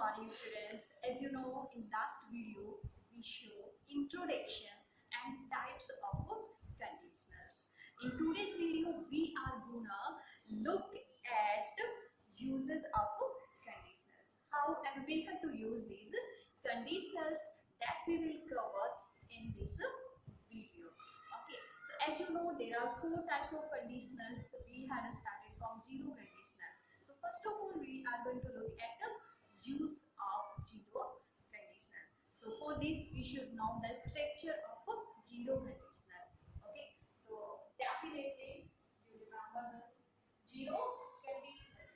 morning students. As you know, in last video we show introduction and types of conditioners. In today's video we are gonna look at uses of conditioners. How and we have to use these conditioners that we will cover in this video. Okay, so as you know there are four types of conditioners. We had started from zero conditioner. So first of all, we are going to look at the use of zero conditioner. So for this, we should know the structure of a zero conditioner. Okay, so definitely you remember this zero conditioner.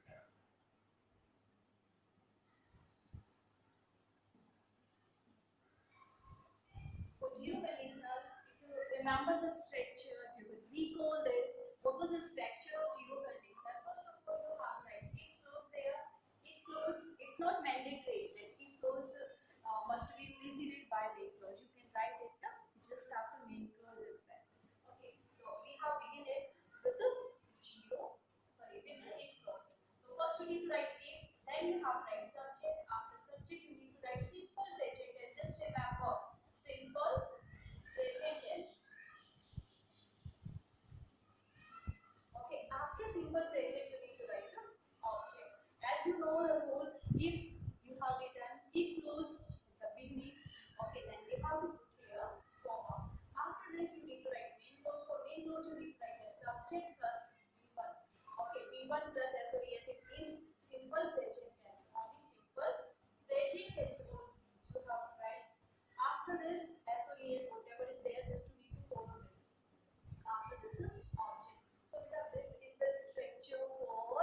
For zero conditioner, if you remember the structure, you will recall this. What was the structure of zero conditioner? First of all, you have like if clause there. If clause, it's not mandatory that if clause must be preceded by main clause. You can write it just after main clause as well. Okay, so we have begin it with the zero. Sorry, with the if clause. So first you need to write if, then you have to write subject. After subject, you need to write simple present tense. Just remember simple present tense. Okay, after simple present, you need to write the object. As you know the rule, if you have written if clause the beginning, okay, then we have to put here comma. After this, you need to write main clause. For main clause, you need to write the subject plus V1. Okay, V1 plus SOS, it means simple present tense. Only simple present tense you have to write. After this, SOS, whatever is there, just you need to follow this. After this object. So this is the structure for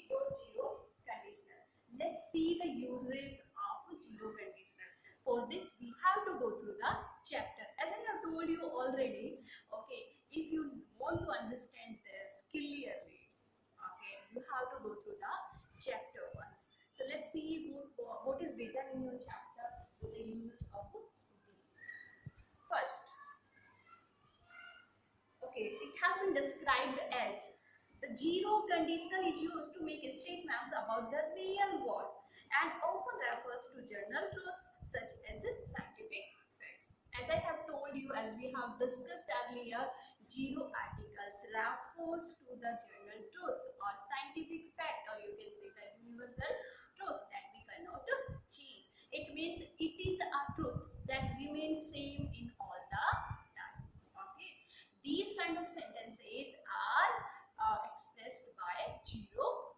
your zero conditioner. Let's see the uses of zero conditioner. For this we have to go through the chapter. As I have told you already, okay, if you want to understand this clearly, okay, you have to go through the chapter once. So let's see what is written in your chapter with the uses of first. Okay, it has been described as the zero conditional is used to make statements about the real world and often refers to general truths such as scientific facts. As I have told you, as we have discussed earlier, zero articles refers to the general truth or scientific fact, or you can say the universal truth that we cannot change. It means it is a truth that remains same in all the time. Okay, these kind of sentences are expressed by zero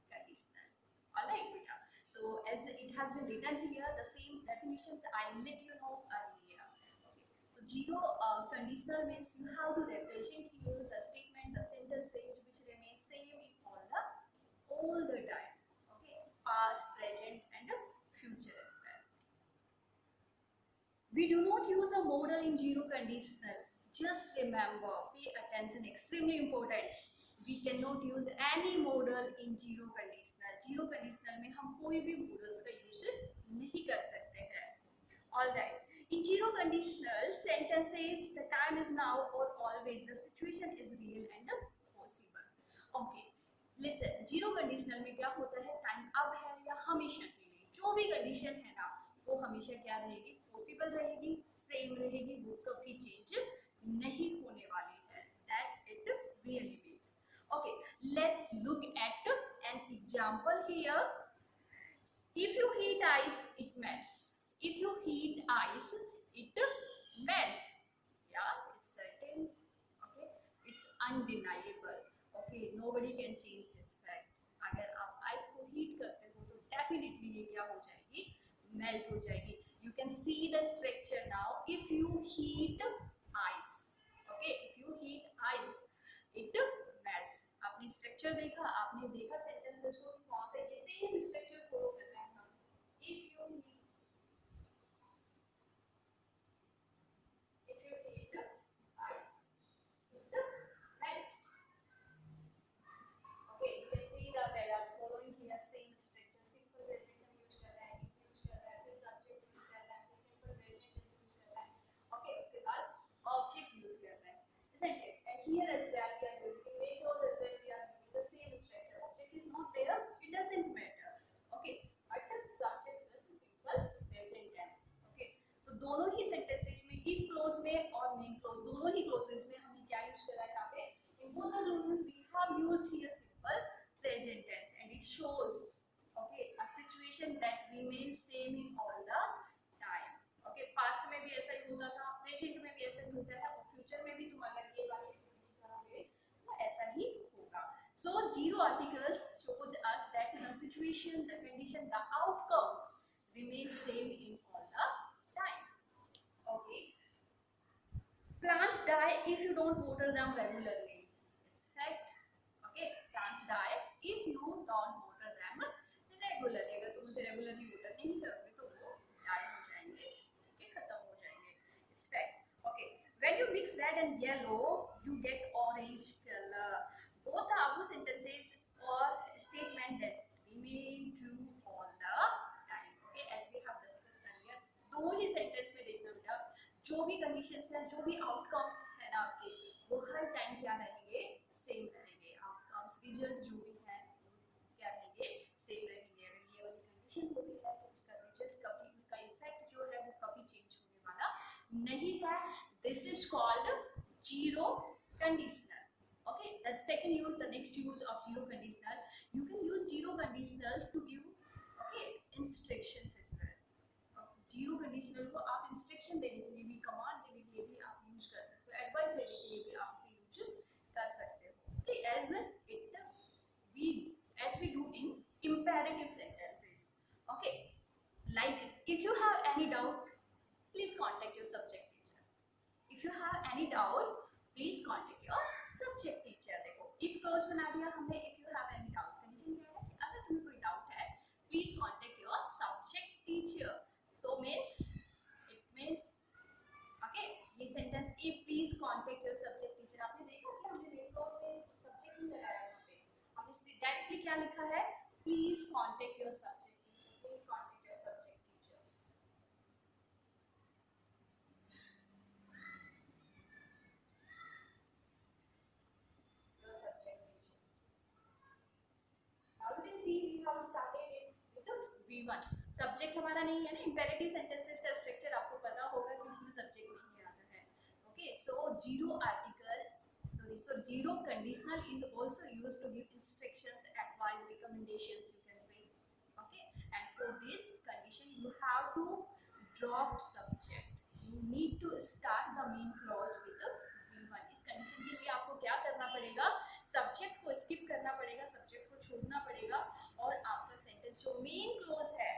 conditional. Alright, beta. So as it has been written here, the same definitions I let you know earlier. Okay. So zero conditional means you have to represent here the statement, the sentences which remain same in all the time. Okay, past, present, and future as well. We do not use a modal in zero conditional. Just remember, pay attention, extremely important. We cannot use any modal in zero conditional. Zero conditional में हम कोई भी modals का use नहीं कर सकते हैं. All right. In zero conditional sentences, the time is now or always. The situation is real and possible. Okay. Listen, zero conditional में क्या होता है? Time अब है या हमेशा के लिए. जो भी condition है ना, वो हमेशा क्या रहेगी? पॉसिबल रहेगी, सेम रहेगी, वो कभी चेंज नहीं होने वाली है. That it really means. Okay, let's look at an example here. If you heat ice, it melts. If you heat ice, it melts. Yeah, it's certain. Okay, it's undeniable. Okay, nobody can change this fact. अगर आप ice को heat करते हो तो definitely ये क्या हो जाएगी? Melt हो जाएगी. You can see the structure now. If you heat ice, okay, if you heat ice, it melts. आपने structure देखा, आपने देखा sentences को कौन से ये same structure follow कर रहे हैं हम. If you heat ice, it melts. Okay, you can see the they are following here same structure. Simple present हम use कर रहे हैं, if use कर रहे हैं, फिर subject use कर रहे हैं, फिर simple present tense use कर रहे हैं. Okay, उसके बाद object use कर रहे हैं, isn't it? And here as well we are using in main clause as well we are using the same structure. Object is it shows okay a situation that remains same in all the time. okay past में भी ऐसा ही होता था, present में भी ऐसा ही होता है और फ्यूचर में भी तुम अगर ये वाली एक्टिविटी करोगे तो ऐसा ही होगा. So zero articles shows us that the situation, the condition, the outcomes remain same in all the time. Okay. Plants die if you don't water them regularly. It's fact. Okay. Plants die if you don't water them regularly. अगर तुम उसे regularly water नहीं करोगे तो वो die हो जाएंगे, ठीक है, खत्म हो जाएंगे. It's fact. Okay. When you mix red and yellow, you get orange color. Both are वो sentences or statement that remain true all the time. Okay. As we have discussed earlier, दो ही sentence में देखना बेटा, जो भी conditions हैं, जो भी आउटकम्स है ना आपके, वो हर टाइम क्या रहेंगे, सेम रहेंगे. आउटकम्स रिजल्ट जो भी है क्या रहेंगे, सेम रहेंगे. अगर ये वाली कंडीशन होती है तो उसका रिजल्ट कभी, उसका इफेक्ट जो है वो कभी चेंज होने वाला नहीं है. This is called zero conditional. Okay, that's second use. The next use of zero conditional, you can use zero conditional to give okay instructions as well. Zero conditional को आप इंस्ट्रक्शन देने के लिए भी, कमांड देने के लिए भी आप यूज कर सकते हो, एडवाइस देने के लिए भी आप इसे यूज कर सकते हो. Okay, as we do in imperative sentences. Okay, like if you have any doubt, please contact your subject teacher. If you have any doubt, please contact your subject teacher. देखो if क्लोज बना दिया हमने. if you have any doubt, condition क्या है कि अगर तुम्हें कोई डाउट है, please contact your subject teacher. So means it means okay ये sentence if please contact your subject teacher, आपने देखा कि हमने मेन क्लॉज में सब्जेक्ट नहीं लगाया यहाँ पे, हमने डायरेक्टली क्या लिखा है, please contact your subject teacher. Please contact your subject teacher. Your subject teacher. Now you can see we have started it with the V1. Subject हमारा नहीं है ना. इंपेरेटिव सेंटेंसेस का स्ट्रक्चर आपको पता होगा कि उसमें सब्जेक्ट नहीं आता है. Okay, so zero article, so zero conditional is also used to give instructions, advice, recommendations, you can say. Okay, and for this condition you have to drop subject. You need to start the main clause with the V1. इस condition के लिए आपको क्या करना पड़ेगा, subject को skip करना पड़ेगा, सब्जेक्ट को छोड़ना पड़ेगा और आपका सेंटेंस जो मेन क्लोज है,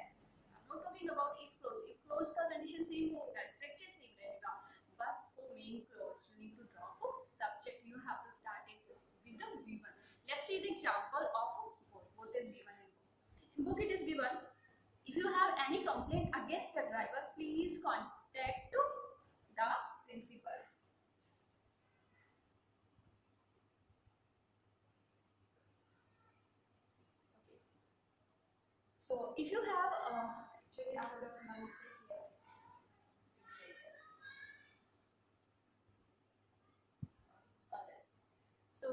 not talking about if clause. if clause का condition same होगा, structure same रहेगा, but for main clause you need to drop subject. You have to start it with the V1. Let's see the example of what is given in book. In book it is given, if you have any complaint against the driver, please contact the principal. Okay. So if you have actually I would have my mistake here. So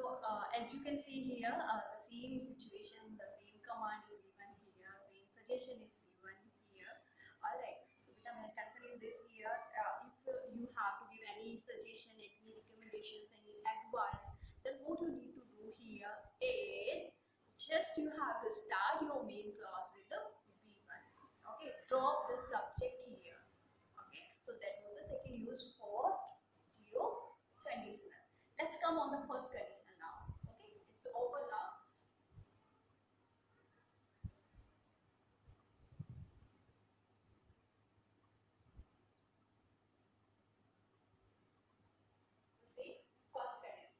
as you can see here, the same situation, the same command is given here, same suggestion is given here. Alright, so beta my concern is this here, if you have to give any suggestion, any recommendations, any advice, then what you need to do here is just you have to start your main clause with the V1. Okay, drop the subject here. Okay, so that was the second use for geo conditional. Let's come on the first condition now. Okay, it's open now. See, first condition.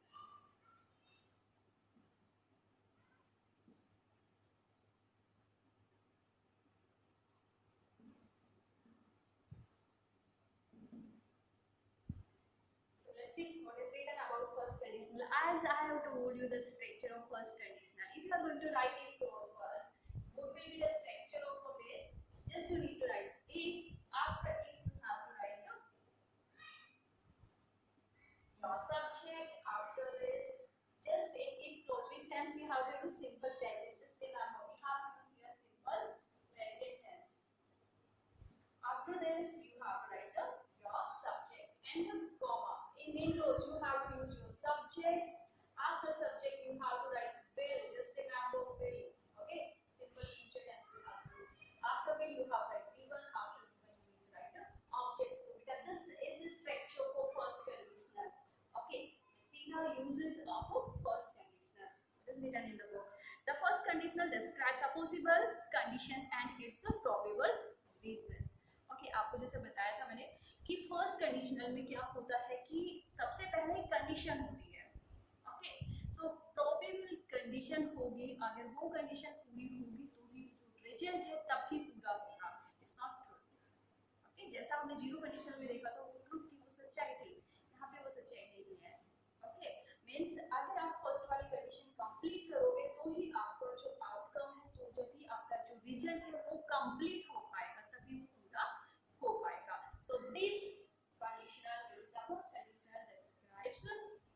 So let's see what is written about first conditional. As I have told you the structure of first conditional. If you are going to write if clause first, what will be the structure of this? Just you need to write if. After if you have to write your subject. After this, just in if clause which tense we have to use simple present. Just remember we have to use here simple present tense. After this you have to write your subject and the comma. In main clause you have to use your subject. After subject you have to write will. Just remember will. conditional describes a possible condition and its a probable result. Okay, आपको जैसे बताया था मैंने कि first conditional में क्या होता है कि सबसे पहले कंडीशन होती है. ओके, सो प्रोबेबल कंडीशन होगी, अगर वो कंडीशन पूरी होगी तो ही जो रिजल्ट है तब ही पूरा होगा. It's not true. ओके, जैसा हमने जीरो कंडीशनल में देखा था वो ट्रूथ थी, वो सच्चाई थी. यहाँ पे वो सच्चाई नहीं है. ओके, मींस अगर आप फर्स्ट वाली कंडीशन कंप्लीट करोगे तो ही आपका जो आउटकम है, तो जब भी आपका जो रिजल्ट है वो कंप्लीट हो पाएगा, तभी वो पूरा हो पाएगा. So this conditional is the first conditional describes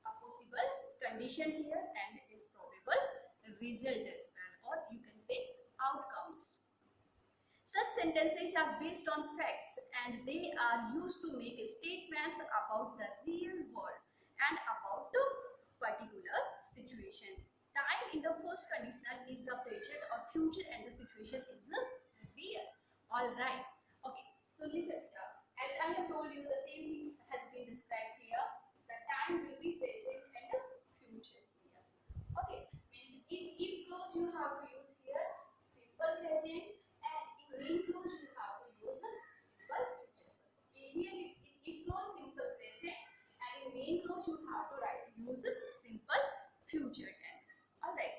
a possible condition here and its probable result as well, or you can say outcomes. Such sentences are based on facts and they are used to make statements about the real world and about a particular situation. Time in the first conditional is the present or future and the situation is the real. All right. Okay. So listen. As I have told you, the same thing has been described here. The time will be present and the future here. Okay. Means if clause you have to use here simple present, and in main clause you have to use simple future. Here if clause simple present, and in main clause you have to use simple future tense. All right.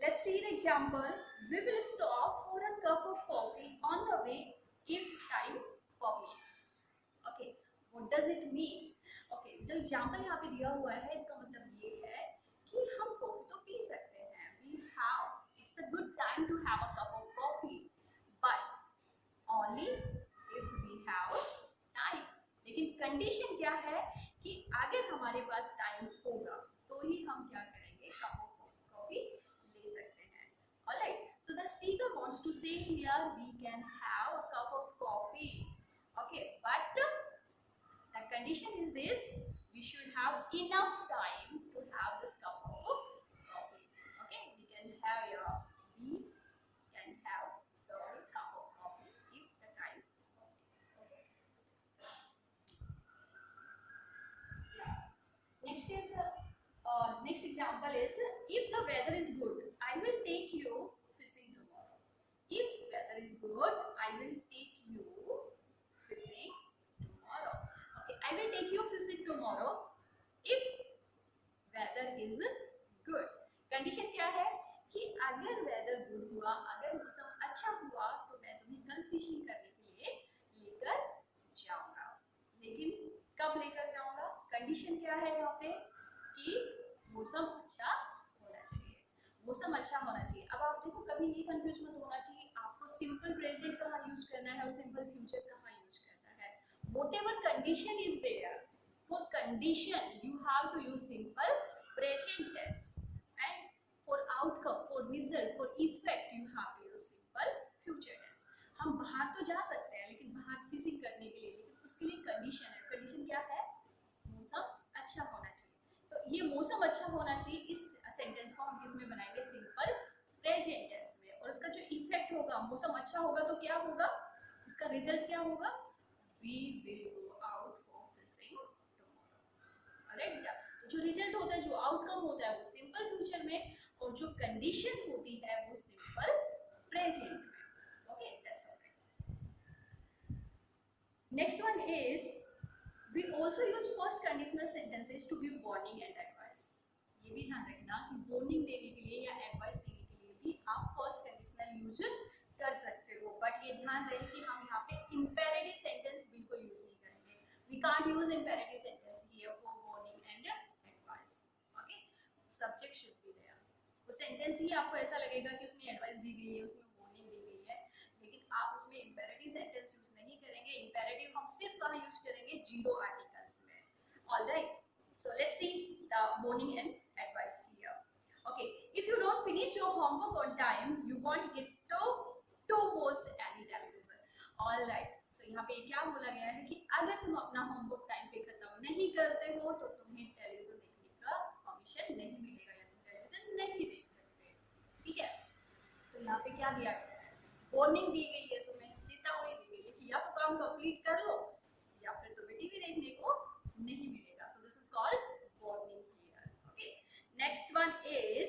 Let's see the example. We will stop for a cup of coffee on the way if time permits. Okay, what does it mean? Okay, जो example यहाँ पे दिया हुआ है इसका मतलब ये है कि हम कॉफी तो पी सकते हैं. We have, it's a good time to have a cup of coffee, but only if we have time. लेकिन कंडीशन क्या है कि अगर हमारे पास टाइम होगा तो ही हम क्या करेंगे, कप ऑफ कॉफी ले सकते हैं. Alright, so the speaker wants to say here we can have a cup of coffee. Okay, but the condition is this: we should have enough time to have this cup of coffee. Okay, we can have cup of coffee if the time permits. Okay. Yeah. Next example is if the weather is good, I will take you fishing tomorrow. If weather is good, I will take you fishing tomorrow. Okay, I will take you fishing tomorrow if weather is good. Condition क्या है कि अगर weather good हुआ, अगर मौसम अच्छा हुआ तो मैं तुम्हें कल फिशिंग करने के लिए लेकर जाऊंगा. लेकिन कब लेकर जाऊंगा? कंडीशन क्या है यहाँ पे कि मौसम अच्छा होना चाहिए. मौसम अच्छा होना चाहिए. अब आप देखो, कभी ये कंफ्यूज मत होना कि आपको सिंपल प्रेजेंट कहाँ यूज करना है और सिंपल फ्यूचर कहाँ यूज करना है. whatever condition is there, for condition you have to use simple present tense, and for outcome, for result, for effect you have to use simple future tense. हम बाहर तो जा सकते हैं लेकिन बाहर फिशिंग करने के लिए, लेकिन उसके लिए कंडीशन है. कंडीशन क्या है? मौसम अच्छा होना चाहिए. तो ये मौसम अच्छा होना चाहिए, इस सेंटेंस को हम किस में बनाएंगे? सिंपल प्रेजेंट टेंस में. और इसका जो इफेक्ट होगा, मौसम अच्छा होगा तो क्या होगा, इसका रिजल्ट क्या होगा? We will go out for fishing tomorrow. Alright, तो जो रिजल्ट होता है, जो आउटकम होता है वो सिंपल फ्यूचर में, और जो कंडीशन होती है वो सिंपल प्रेजेंट में. Okay, that's all. Next one is we also use first conditional sentences to give warning and advice. ये भी ध्यान रखना कि warning देने के लिए या advice देने के लिए भी आप first conditional यूज कर सकते हो. बट ये ध्यान रहे कि हम यहाँ पे imperative sentence बिल्कुल यूज नहीं करेंगे. We can't use imperative sentence here for warning and advice. Okay, subject should be there. वो sentence ही आपको ऐसा लगेगा कि उसमें advice दी गई है, उसमें warning दी गई है, लेकिन आप उसमें imperative sentence यूज नहीं करेंगे. imperative हम सिर्फ कहाँ यूज करेंगे? जीरो आर्टिकल्स में. All right, so let's see the warning and advice here. Okay, if you don't finish your homework on time, you won't get to watch any television. All right, so यहाँ पे क्या बोला गया है कि अगर तुम अपना होमवर्क टाइम पे खत्म नहीं करते हो तो तुम्हें टेलीविजन देखने का परमिशन नहीं मिलेगा, या तुम टेलीविजन नहीं देख सकते. ठीक है, तो यहाँ पे क्या दिया गया है? वार्निंग दी गई है, तुम्हें चेतावनी दी गई है कि या तो काम कंप्लीट कर लो या फिर तुम्हें टीवी देखने को नहीं मिलेगा. So this is called warning here. Okay, next one is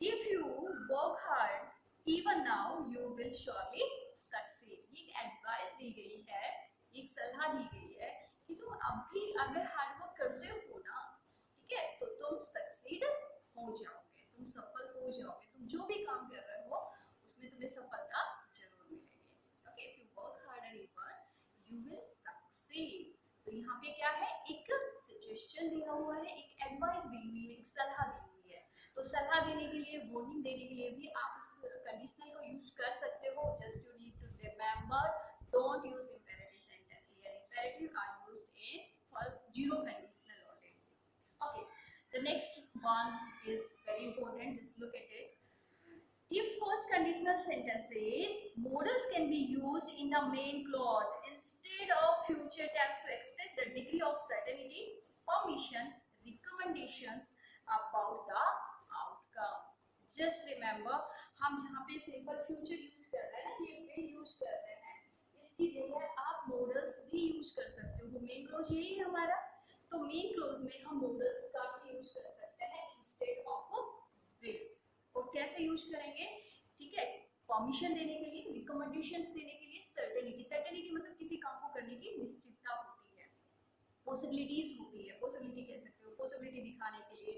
if you work hard, even now you will surely succeed. ये एक एडवाइस दी गई है, एक सलाह दी गई है कि तुम अभी अगर हार्ड वर्क करते हो ना, ठीक है, तो तुम सक्सीड हो जाओगे, तुम सफल हो जाओगे, तुम जो भी काम कर रहे हो उसमें तुम्हें सफलता जरूर मिलेगी. Okay, if you work hard and even you will succeed. तो यहाँ पे क्या है, एक सजेशन दिया हुआ है, एक एडवाइस दी हुई है, एक सलाह दी हुई है. तो सलाह देने के लिए, वार्निंग देने के लिए भी आप इस कंडीशनल को यूज कर सकते हो. Just you need to remember, don't use imperative sentence. Here imperative are used in for zero conditional only. Okay, the next one is very important. Just look at it. If first conditional sentence is modals can be used in the main clause instead of future tense to express the degree of certainty, permission, recommendations about the outcome. Just remember, हम जहाँ पे simple future use कर रहे हैं, ये will use कर रहे हैं, इसकी जगह आप modals भी यूज कर सकते हो. मेन क्लोज यही है हमारा, तो मेन क्लोज में हम modals का भी यूज कर सकते हैं इंस्टेड ऑफ will. और कैसे यूज करेंगे, ठीक है, परमिशन देने के लिए, रिकमेंडेशंस देने के लिए, सर्टेनिटी. सर्टेनिटी मतलब किसी काम को करने की निश्चितता होती है, पॉसिबिलिटीज होती है, पॉसिबिलिटी कह सकते हो, पॉसिबिलिटी दिखाने के लिए,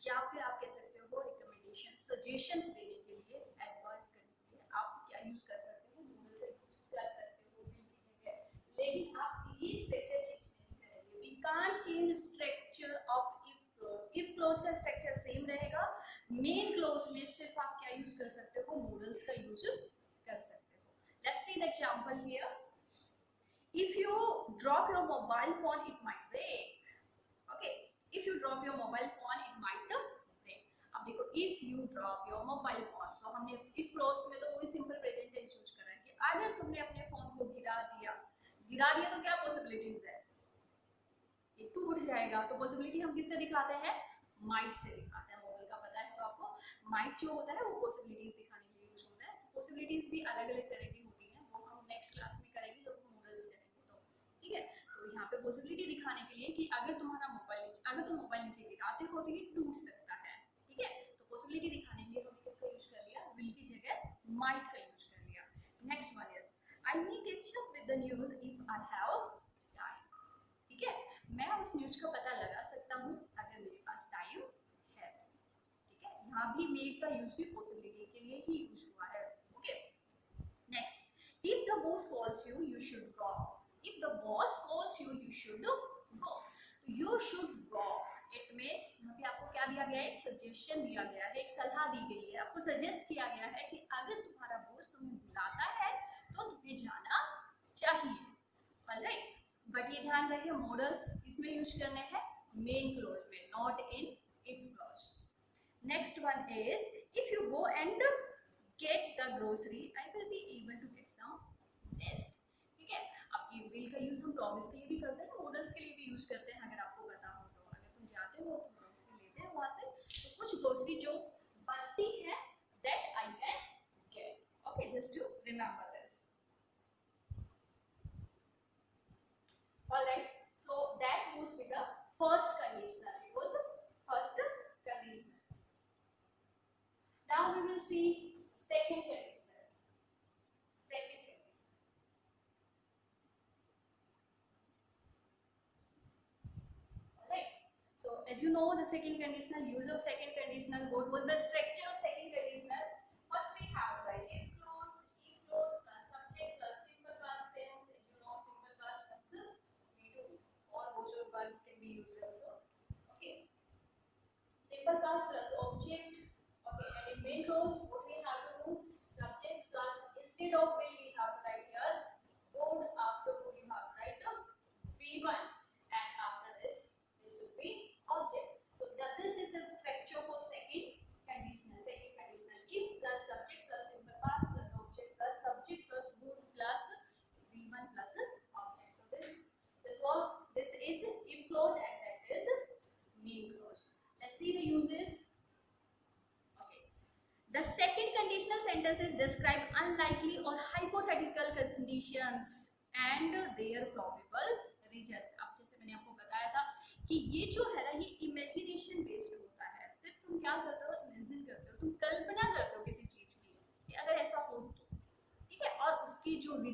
या फिर आप कह सकते हो रिकमेंडेशन, सजेशंस देने के लिए, एडवाइस करने के लिए आप क्या यूज कर सकते हो, मॉडल का यूज कर सकते हो will की जगह. लेकिन आप ये स्ट्रक्चर चेंज नहीं करेंगे. We can't change structure of if clause. If clause का स्ट्रक्चर सेम रहेगा. मेन क्लोज में सिर्फ आप क्या यूज कर सकते हो, मॉडल्स का यूज कर सकते हो. Let's see the example here. If you drop your mobile phone, it might break. Okay, if you drop your mobile phone, it might break. अब देखो, if you drop your mobile phone, तो हमने if clause में तो वही simple present tense use करा है कि अगर तुमने अपने फोन को गिरा दिया तो क्या पॉसिबिलिटीज है, ये टूट जाएगा. तो पॉसिबिलिटी हम किससे दिखाते हैं, माइट से दिखाते हैं. मॉडल का पता है तो आपको, माइट जो होता है वो पॉसिबिलिटीज दिखाने के लिए यूज होता है. पॉसिबिलिटीज भी अलग अलग तरह की होती हैं, वो हम नेक्स्ट क्लास में करेंगे जब हम मॉडल्स करेंगे तो, ठीक है. तो यहाँ पे पॉसिबिलिटी दिखाने के लिए कि अगर तुम्हारा मोबाइल, अगर तुम मोबाइल नीचे गिराते हो तो ये टूट सकता है, ठीक है. तो पॉसिबिलिटी दिखाने के लिए हमने किसका यूज कर लिया, विल की जगह माइट का यूज कर लिया. Next one is I need to check with the news if I have time. ठीक है, मैं उस न्यूज का पता लगा सकता हूँ अगर मेरे पास टाइम है. ठीक है, यहाँ भी मेड का यूज भी पॉसिबिलिटी के लिए ही यूज हुआ है. Okay, next. If the boss calls you, you should go. If the boss calls you, you should go. तो you should go it means यहाँ पे आपको क्या दिया गया है, एक सजेशन दिया गया है, एक सलाह दी गई है. आपको सजेस्ट किया गया है कि अगर तुम्हारा बॉस तुम्हें बुलाता है तो तुम्हें जाना चाहिए. ऑलराइट, बट ये ध्यान रहे मॉडल्स इसमें यूज करने हैं मेन क्लोज में, not in if clause. Next one is if you go and get the grocery I will be able to get some rest. ठीक है, अब ये विल का यूज हम प्रॉमिस के लिए भी करते हैं, मॉडल्स के लिए भी यूज करते हैं. अगर आपको पता हो तो, अगर तुम जाते हो तो ग्रोसरी लेते हैं वहां से, तो कुछ ग्रोसरी जो बचती है that I can get. Okay, just to remember this. Alright, so that goes with the first conditional. It was first conditional. Now we will see second conditional. Second conditional. Alright. So as you know, the second conditional, use of second conditional. What was the structure of second conditional? First we have right if clause plus subject plus simple past tense. As you know, simple past tense or motion verb can be used also. Okay, simple past plus object. Okay, and in main clause what we have to do, subject plus instead of will we have to write here would, after would you have to write v1, and after this should be object. So this is the structure for second conditional. Second conditional, if plus subject plus simple past plus object plus subject plus would plus v1 plus object. So this is if clause and that is main clause. Let's see the uses. Okay, the second conditional sentences describe unlikely or hypothetical conditions and their probable results. अब जैसे मैंने आपको बताया था कि ये जो है ना, ये इमेजिनेशन बेस्ड होता है. फिर तुम क्या करते हो, इमेजिन करते हो, तुम कल्पना करते हो कि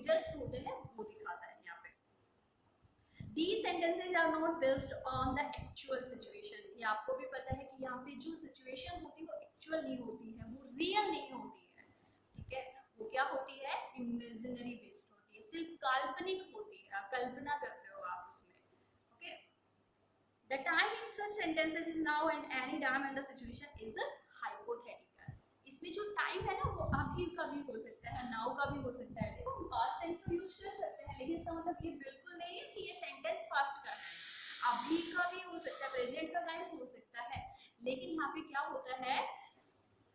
रिजल्ट्स होते हैं वो दिखाता है यहाँ पे। These sentences are not based on the actual situation. ये आपको भी पता है कि यहाँ पे जो सिचुएशन होती है वो एक्चुअल नहीं होती है, वो रियल नहीं होती है, ठीक है, वो क्या होती है, इमेजिनरी बेस्ड होती है, सिर्फ काल्पनिक होती है, कल्पना करते हो आप उसमें, okay. The time in such sentences is now and any time and the situation is hypothetical. इसमें जो टाइम है ना वो अभी का भी हो सकता है, नाउ का भी हो सकता है। देखो पास्ट टेंस तो यूज कर सकते हैं, लेकिन इसका मतलब ये बिल्कुल नहीं है कि ये सेंटेंस पास्ट का है, अभी का भी हो सकता है, प्रेजेंट का टाइम हो सकता है। लेकिन यहाँ पे क्या होता है,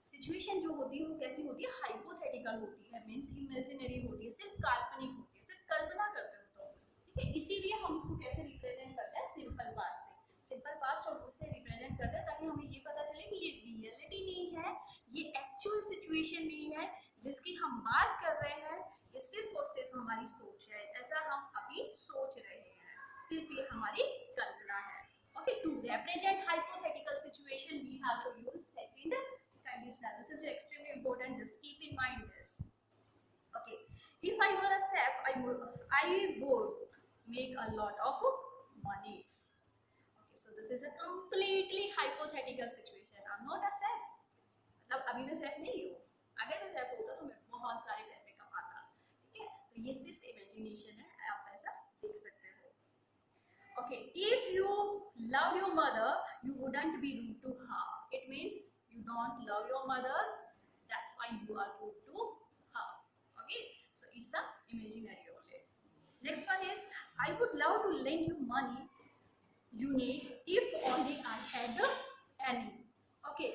सिचुएशन जो होती है वो कैसी होती है, हाइपोथेटिकल होती है, मींस इमेजिनरी होती है, सिर्फ काल्पनिक होती है, सिर्फ कल्पना करते हो तो, ठीक है। इसीलिए हम इसको कैसे रिप्रेजेंट करते हैं, सिंपल पास्ट से, सिंपल पास्ट और उससे रिप्रेजेंट करते हैं, ताकि हमें ये पता चले कि ये रियलिटी नहीं है, ये एक्चुअल सिचुएशन नहीं है जिसकी हम बात कर रहे हैं, ये सिर्फ और सिर्फ हमारी सोच है, ऐसा हम अभी सोच रहे हैं, सिर्फ ये हमारी कल्पना है। Okay, to represent hypothetical situation we have to use second conditional. This is extremely important, just keep in mind this. Okay, if I were a chef, I would make a lot of money. Okay, so this is a completely hypothetical situation. I'm not a chef. मतलब अभी मैं chef नहीं हूँ, अगर मैं chef होता तो मैं बहुत सारे पैसे कमाता, ठीक है। तो ये सिर्फ imagination है, आप ऐसा देख सकते हो। Okay, if you love your mother, you wouldn't be rude to her. It means you don't love your mother, that's why you are rude to her. Okay, so it's a imaginary only. Next one is, I would love to lend you money you need if only I had any. Okay,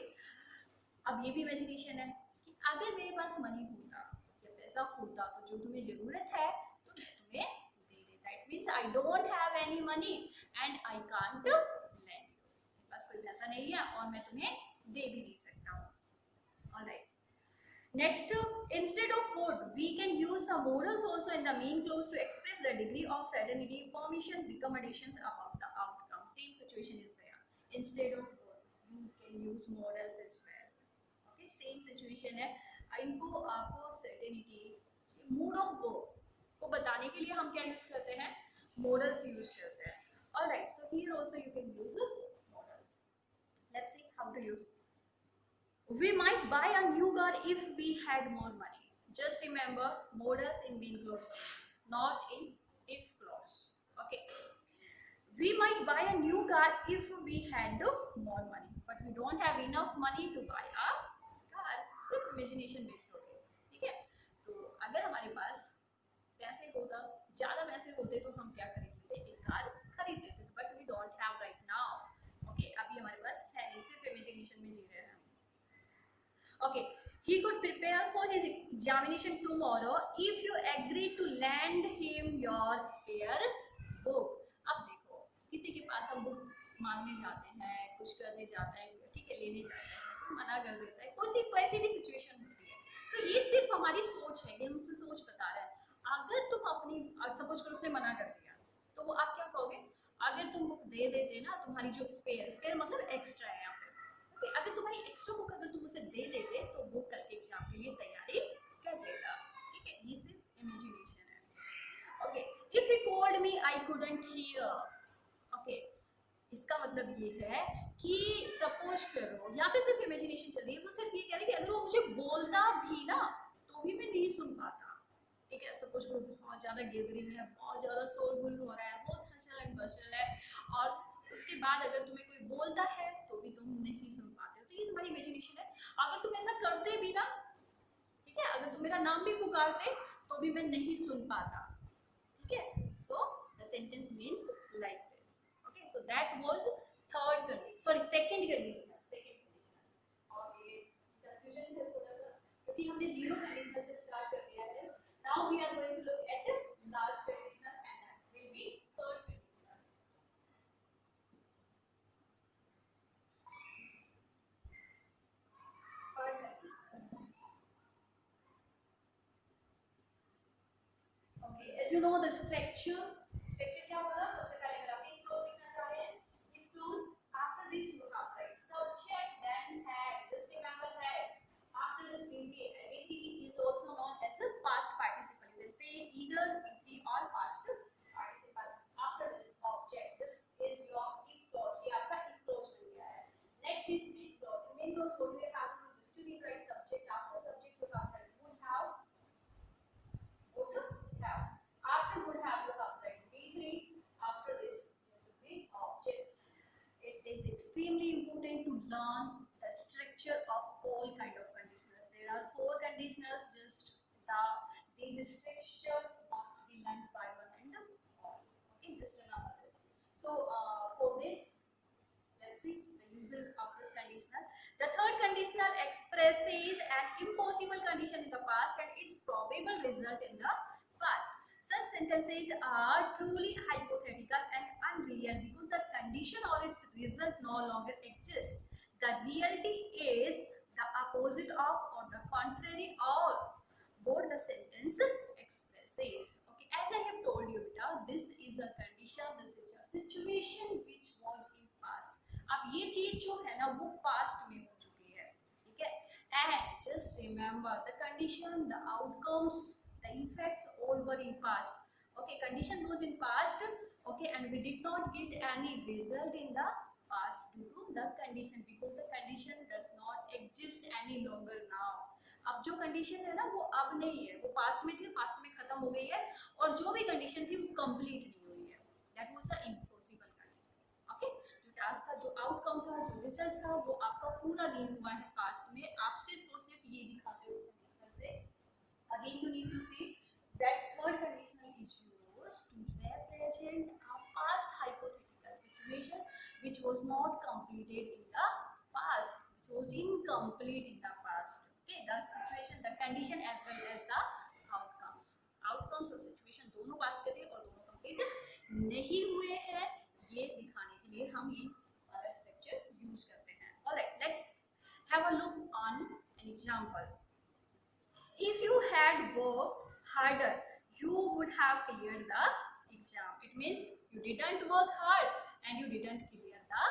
अब ये भी imagination है कि अगर मेरे पास money होता या पैसा होता तो जो तुम्हें जरूरत है तो मैं तुम्हें दे देता। It means I don't have any money and I can't lend you. मेरे पास कोई पैसा नहीं है और मैं तुम्हें दे भी नहीं सकता हूँ। Alright. Next, instead of would, we can use some morals also in the main clause to express the degree of certainty, permission, recommendations about the outcome. Same situation is there. Instead of would, you can use morals as well. Okay, same situation है। इनको आपको certainty, mood of वो को बताने के लिए हम क्या use करते हैं, morals use करते हैं। Alright, so here also you can use morals. Let's see how to use. We might buy a new car if we had more money. Just remember, modals in main clause, not in if clause. Okay. We might buy a new car if we had more money, but we don't have enough money to buy a car. सिर्फ imagination based हो गए, ठीक है। तो अगर हमारे पास पैसे होता, ज़्यादा पैसे होते तो हम क्या खरीद लेते, एक कार खरीद लेते, but we don't have right now. Okay, अभी हमारे पास है नहीं, सिर्फ imagination में जी रहे हैं। Okay, he could prepare for his examination tomorrow if you agree to lend him your spare book. अब देखो, किसी के पास हम बुक मांगने जाते हैं, कुछ करने जाते हैं, ठीक है, लेने जाते हैं, कोई मना कर देता है, कोई भी सिचुएशन होती है, तो ये सिर्फ हमारी सोच है, ये हमसे सोच बता रहा है। अगर तुम अपनी, सपोज करो उसने मना कर दिया, तो वो आप क्या कहोगे, अगर तुम बुक दे देते ना, तुम्हारी जो स्पेयर मतलब एक्स्ट्रा है, अगर तुम्हारी एक्स्ट्रा बुक अगर तुम उसे दे देते तो वो कल के एग्जाम के लिए तैयारी कर लेगा, ठीक है। ये सिर्फ इमेजिनेशन है। Okay, if he called me I couldn't hear. Okay, इसका मतलब ये है कि सपोज करो, यहाँ पे सिर्फ इमेजिनेशन चल रही है, वो सिर्फ ये कह रही है कि अगर वो मुझे बोलता भी ना तो भी मैं नहीं सुन पाता, ठीक है। सपोज करो बहुत ज्यादा गैदरिंग है, बहुत ज्यादा शोरगुल हो रहा है, बहुत हलचल एंड बशल है, और उसके बाद अगर तुम्हें कोई बोलता है तो भी तुम नहीं सुन पाते हो, तो ये तुम्हारी इमेजिनेशन है। अगर तुम ऐसा करते भी ना, ठीक है, अगर तुम मेरा नाम भी पुकारते तो भी मैं नहीं सुन पाता, ठीक है। So the sentence means like this. Okay, so that was third condition, sorry second condition, और ये कंफ्यूजन है थोड़ा सा क्योंकि हमने जीरो कंडीशनल से स्टार्ट कर दिया है। Now we are going to look at last conditional and that will be third conditional. As you know the structure क्या होगा, सबसे पहले अगर आप एक क्लोज लिखना चाह रहे हैं, if clause after this you have right subject then had, just remember had, after this means he is also known as a past participle, you will say he either the or past participle. After this object, this is your if clause, ये आपका if clause बन गया है. Next is main clause. In main clause what we have to just to be right subject. After subject would have would have. After would have you have right be3. After this would be object. It is extremely important to learn the structure of all kind of conditioners. There are four conditioners. Just these structure must be learned by one and all. Okay, just remember this. So for this, let's see the uses of this conditional. The third conditional expresses an impossible condition in the past and its probable result in the past. Such sentences are truly hypothetical and unreal because the condition or its result no longer exists. The reality is the opposite of or the contrary of what the sentence expresses. Okay, as I have told you, beta, this is a condition, this is a situation which was in past. अब ये चीज जो है ना वो past में हो चुकी है, ठीक है. And just remember the condition, the outcomes, the effects all were in past. Okay, condition was in past. Okay, and we did not get any result in the past due to the condition because the condition does not exist any longer now. अब जो condition है ना वो अब नहीं है, वो past में थी, पास्ट में खत्म हो गई है, और जो भी कंडीशन थी वो कंप्लीट नहीं हुई है. That was the impossible condition. Okay, जो टास्क था, जो आउटकम था, जो रिजल्ट था वो आपका पूरा नहीं हुआ है पास्ट में. आप सिर्फ और सिर्फ ये दिखाते हो इस कंडीशनल से. Again you need to see that third conditional is used to represent a past hypothetical situation which was not completed in the past, which was incomplete in the past. Okay, the situation, the condition as well as the outcomes. Outcomes और situation दोनों पास के थे और दोनों complete नहीं हुए हैं, ये दिखाने के लिए हम ये स्ट्रक्चर यूज करते हैं. Alright, let's have a look on an example. If you had worked harder, you would have cleared the exam. It means you didn't work hard and you didn't clear the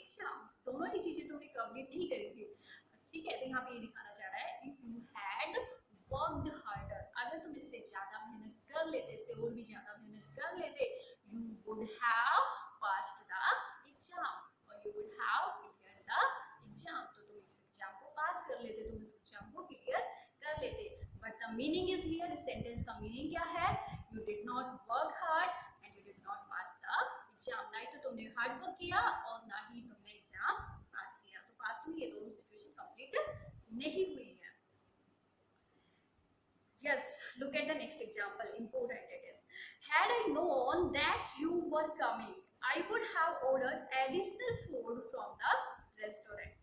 exam. दोनों ही चीजें तुमने complete नहीं करी थी, ठीक है. तो यहाँ पे ये दिखाना चाह रहा है if you had worked harder, अगर तुम इससे ज्यादा मेहनत कर लेते, इससे और भी ज्यादा मेहनत कर लेते, you would have passed the exam or you would have cleared the exam. तो तुम इस एग्जाम को पास कर लेते, तुम इस एग्जाम को क्लियर कर लेते. But the meaning is here, इस सेंटेंस का मीनिंग क्या है? You did not work hard and you did not pass the exam. ना ही तो तुमने हार्ड वर्क किया और ना ही तुमने एग्जाम पास किया. तो पास्ट में ये दोनों सिचुएशन कंप्लीट नहीं हुई है. Yes, look at the next example. Important it is. Had I known that you were coming, I would have ordered additional food from the restaurant.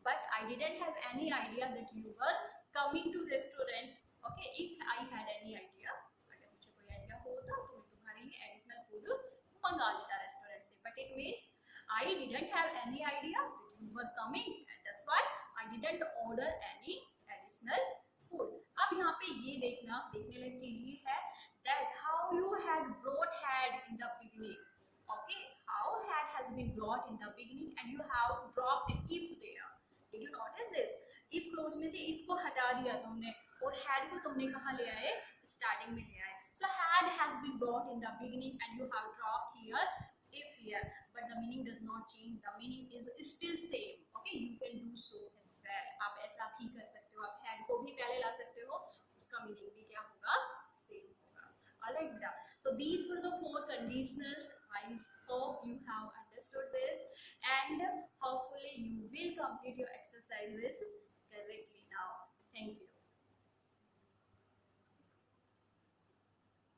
But I didn't have any idea that you were coming to restaurant. Okay, if I had any idea, अगर मुझे कोई idea होता तो मैं तुम्हारे लिए additional food मंगा लेता रेस्टोरेंट से. But it means I didn't have any idea that you were coming, and that's why I didn't order any additional food. अब यहाँ पे ये देखने लायक चीज ये है that how you had brought had in the beginning. Okay, how had has been brought in the beginning and you have dropped if there. Did you notice this? If clause में से if को हटा दिया तुमने और had को तुमने कहाँ ले आए? स्टार्टिंग में ले आए. So had has been brought in the beginning and you have dropped here if here, but the meaning does not change. The meaning is still same. Okay, you can do so as well. आप ऐसा भी कर सकते हो, आप had को भी पहले ला सकते हो, उसका meaning भी क्या होगा? Same होगा. Alright, so these were the four conditionals. I hope you have understood this and hopefully you will complete your exercises